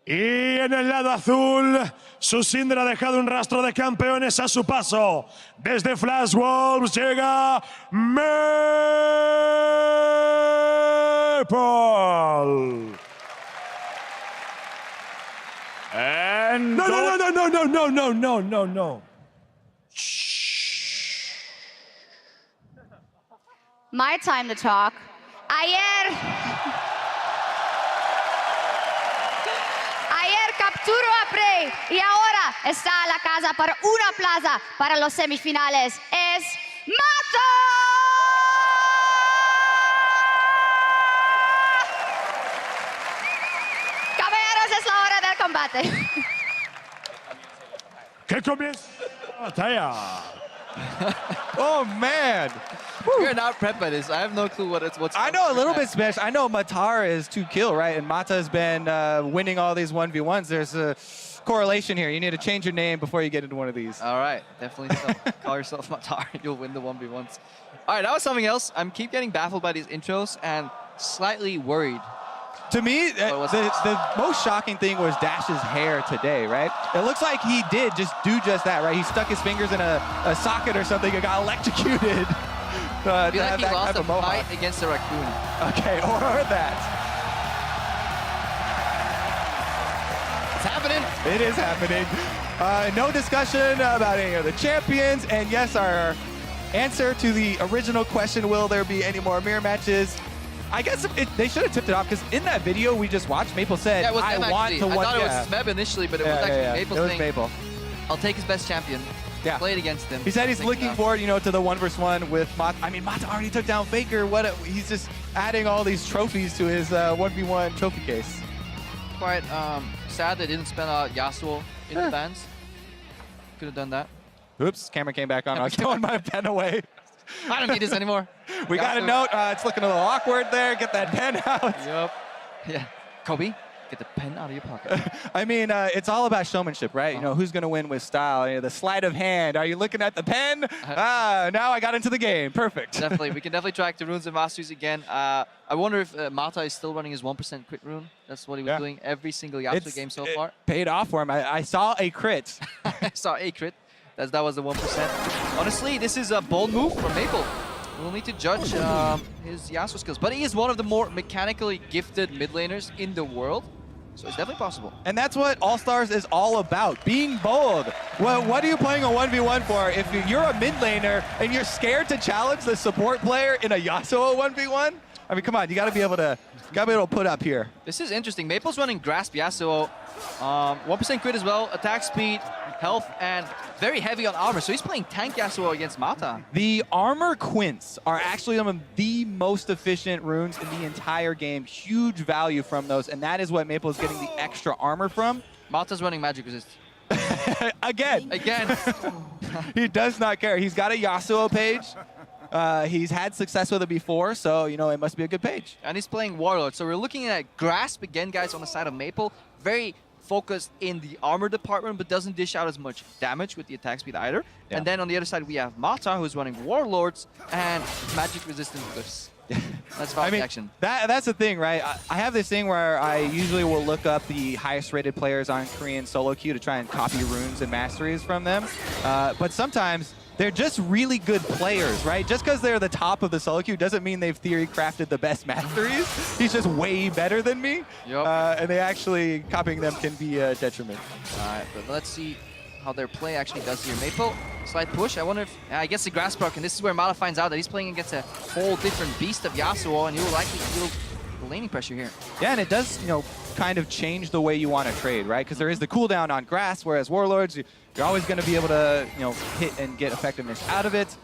Y en el lado azul, su Syndra ha dejado un rastro de campeones a su paso. Desde Flash Wolves llega Maple. And no. My time to talk. Ayer capturó a Prey y ahora está a la casa para una plaza para los semifinales. Es Mata. Caballeros, es la hora del combate. ¿Qué comienza? Batalla. Oh man! You're not prepped by this. I have no clue what's. I know a little bit Spanish. I know Matara is 2-kill, right? And Mata has been winning all these 1v1s. There's a correlation here. You need to change your name before you get into one of these. All right, definitely so. Call yourself Matar. You'll win the 1v1s. All right, that was something else. I'm keep getting baffled by these intros and slightly worried. To me, the most shocking thing was Dash's hair today, right? It looks like he did just that, right? He stuck his fingers in a socket or something and got electrocuted. I feel like he lost a fight against a raccoon. Okay, or that. It's happening. It is happening. No discussion about any of the champions. And yes, our answer to the original question, will there be any more mirror matches? I guess they should have tipped it off, because in that video we just watched, Maple said, yeah, it was I want to I thought it was Smeb initially, but it was actually Maple saying, Maple. I'll take his best champion, play it against him. He said he's looking forward, to the 1v1 with Mata. I mean, Mata already took down Faker. He's just adding all these trophies to his 1v1 trophy case. Quite sad they didn't spell out Yasuo in advance. Could have done that. Oops, camera came back on. I was throwing my pen away. I don't need this anymore. We got a note. It's looking a little awkward there. Get that pen out. Yep. Yeah. Kobe, get the pen out of your pocket. I mean, it's all about showmanship, right? Who's going to win with style? The sleight of hand. Are you looking at the pen? Now I got into the game. Perfect. Definitely. We can definitely track the runes and masteries again. I wonder if Mata is still running his 1% crit rune. That's what he was doing every single Yasuo game so far. Paid off for him. I saw a crit. I saw a crit. That was the 1%. Honestly, this is a bold move from Maple. We'll need to judge his Yasuo skills. But he is one of the more mechanically gifted mid laners in the world. So it's definitely possible. And that's what All-Stars is all about, being bold. Well, what are you playing a 1v1 for if you're a mid laner and you're scared to challenge the support player in a Yasuo 1v1? I mean, come on, you got to be able to put up here. This is interesting. Maple's running Grasp Yasuo. 1% crit as well, attack speed, health, and very heavy on armor. So he's playing tank Yasuo against Mata. The armor quints are actually some of the most efficient runes in the entire game. Huge value from those, and that is what Maple is getting the extra armor from. Mata's running magic resist. Again. Again. He does not care. He's got a Yasuo page. He's had success with it before, so, it must be a good page. And he's playing Warlord. So we're looking at Grasp again, guys, on the side of Maple. Very focused in the armor department, but doesn't dish out as much damage with the attack speed either. Yeah. And then on the other side, we have Mata, who's running Warlords and magic resistant glyphs. That's about action. That's the thing, right? I have this thing where I usually will look up the highest rated players on Korean solo queue to try and copy runes and masteries from them. But sometimes they're just really good players, right? Just because they're the top of the solo queue doesn't mean they've theory crafted the best masteries. He's just way better than me. Yep. And they actually, copying them can be a detriment. All right, but let's see how their play actually does here. Maple, slight push. I wonder if, I guess the Grasp proc, and this is where Mata finds out that he's playing against a whole different beast of Yasuo, and he will likely feel the laning pressure here. Yeah, and it does, kind of change the way you want to trade, right? Because there is the cooldown on Grasp, whereas Warlords, you're always going to be able to, hit and get effectiveness out of it.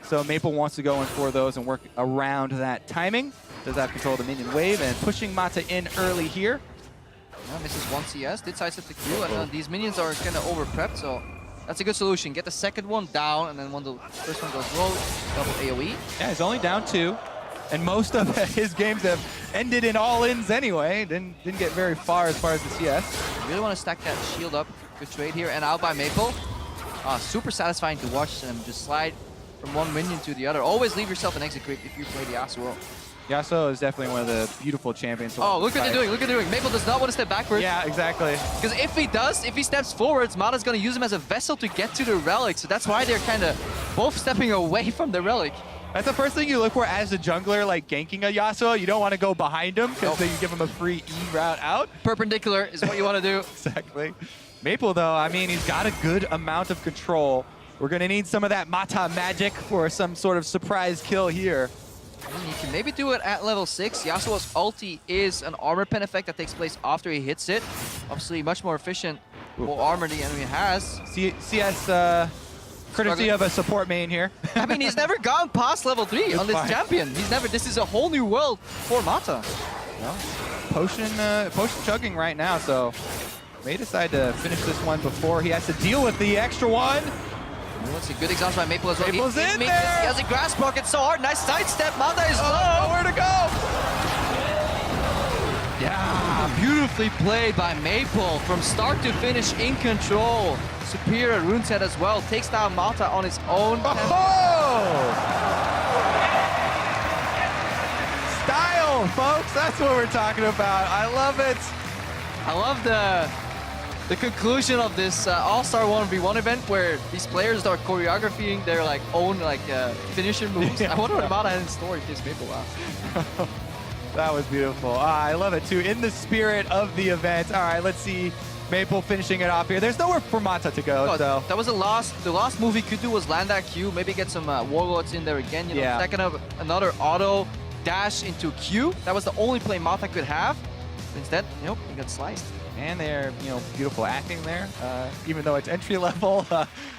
So Maple wants to go in for those and work around that timing. Does have control of the minion wave and pushing Mata in early here. Yeah, misses one CS, did sidestep the Q, and these minions are kind of over-prepped, so that's a good solution. Get the second one down, and then when the first one goes low, double AoE. Yeah, he's only down 2, and most of his games have ended in all-ins anyway. Didn't get very far as the CS. You really want to stack that shield up. Good trade here, and out by Maple. Super satisfying to watch them just slide from one minion to the other. Always leave yourself an exit creep if you play the Yasuo. Yasuo is definitely one of the beautiful champions. Oh, look what they're doing. Look what they're doing. Maple does not want to step backwards. Yeah, exactly. Because if he does, if he steps forwards, Mata's going to use him as a vessel to get to the relic. So that's why they're kind of both stepping away from the relic. That's the first thing you look for as a jungler, like ganking a Yasuo. You don't want to go behind him because then you give him a free E route out. Perpendicular is what you want to do. Exactly. Maple, though, I mean, he's got a good amount of control. We're going to need some of that Mata magic for some sort of surprise kill here. You can maybe do it at level 6. Yasuo's ulti is an armor pen effect that takes place after he hits it. Obviously, much more efficient for armor the enemy has. CS courtesy of a support main here. I mean, he's never gone past level 3 on this champion. He's never. This is a whole new world for Mata. Well, potion chugging right now, so may decide to finish this one before he has to deal with the extra one. That's a good exhaust by Maple as well. Maple's in there! He has a grass pocket so hard. Nice sidestep. Mata is low. Nowhere to go! Yeah, beautifully played by Maple from start to finish in control. Superior rune set as well. Takes down Mata on his own. Oh! Style, folks. That's what we're talking about. I love it. I love the conclusion of this All-Star 1v1 event where these players start choreographing their like own like finisher moves. Yeah. I wonder what Mata had in store in case Maple lost. That was beautiful. I love it too. In the spirit of the event. All right, let's see Maple finishing it off here. There's nowhere for Mata to go. Oh, So that was the last move he could do was land that Q, maybe get some warlords in there again. You know, Yeah. second of another auto dash into Q. That was the only play Mata could have. Instead, nope, he got sliced. and they're beautiful acting there. Even though it's entry level,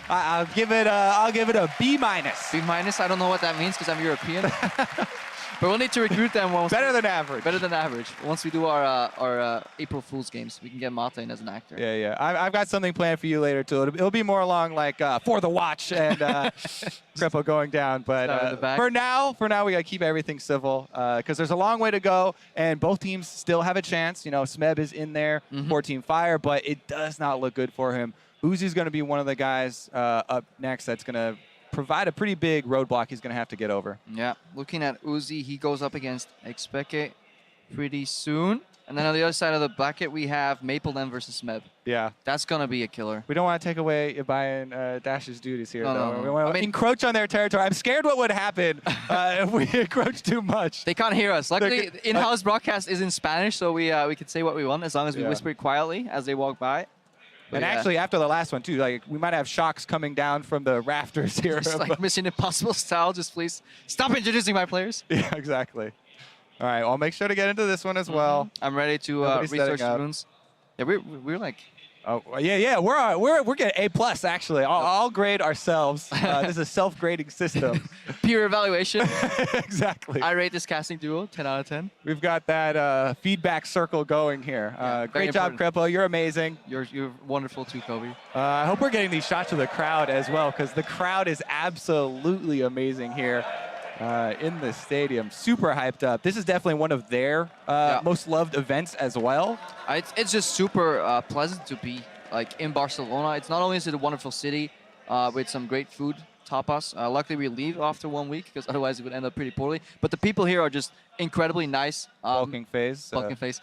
I'll give it a B minus. B minus. I don't know what that means because I'm European. But we'll need to recruit them once. Better than average. Better than average. Once we do our April Fool's games, we can get Mata in as an actor. Yeah, yeah. I've got something planned for you later too. It'll be more along like For the Watch and Cripple going down. But for now, we gotta keep everything civil because there's a long way to go, and both teams still have a chance. Smeb is in there for Team Fire, but it does not look good for him. Uzi's going to be one of the guys up next that's going to provide a pretty big roadblock he's going to have to get over. Yeah, looking at Uzi, he goes up against Expeke pretty soon. And then on the other side of the bracket, we have Maple then versus Smeb. Yeah. That's going to be a killer. We don't want to take away Ibai Dash's duties here, though. No. We want to encroach on their territory. I'm scared what would happen if we encroach too much. They can't hear us. Luckily, in-house broadcast is in Spanish, so we can say what we want as long as we whisper it quietly as they walk by. And actually, after the last one, too, like we might have shocks coming down from the rafters here. Just like Mission Impossible style. Just please stop introducing my players. Yeah, exactly. All right, I'll make sure to get into this one as well. I'm ready to research the runes. Yeah, we're like... Oh, yeah. We're getting A+ actually. I'll grade ourselves. This is a self-grading system. Peer evaluation. Exactly. I rate this casting duo 10 out of 10. We've got that feedback circle going here. Great job, Cripple. You're amazing. You're wonderful too, Kobe. I hope we're getting these shots of the crowd as well, because the crowd is absolutely amazing here in the stadium. Super hyped up. This is definitely one of their most loved events as well. It's just super pleasant to be like in Barcelona. It's not only is it a wonderful city with some great food, tapas. Luckily, we leave after 1 week because otherwise it would end up pretty poorly. But the people here are just incredibly nice. Bulking phase. Bulking phase.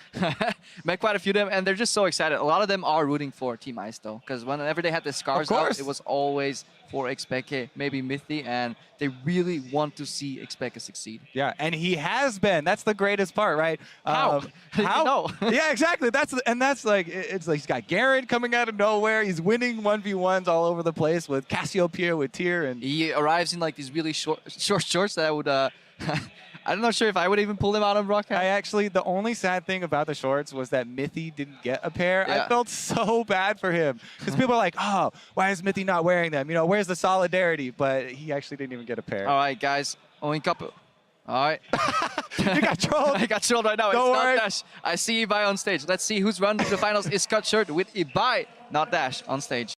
Met quite a few of them, and they're just so excited. A lot of them are rooting for Team Ice, though, because whenever they had the scars out, it was always for Expeke, maybe Mythi, and they really want to see Expeke succeed. Yeah, and he has been. That's the greatest part, right? How? How? Yeah, exactly. It's like he's got Garen coming out of nowhere. He's winning 1v1s all over the place with Cassiopeia, with Tyr, and he arrives in like these really short shorts that I would. I'm not sure if I would even pull them out on broadcast. The only sad thing about the shorts was that Mythi didn't get a pair. Yeah. I felt so bad for him because people are like, oh, why is Mythi not wearing them? Where's the solidarity? But he actually didn't even get a pair. All right, guys. Only couple. All right. You got trolled. I got trolled right now. Don't it's worry. not Dash. I see Ibai on stage. Let's see w's run to the finals is cut short with Ibai, not Dash, on stage.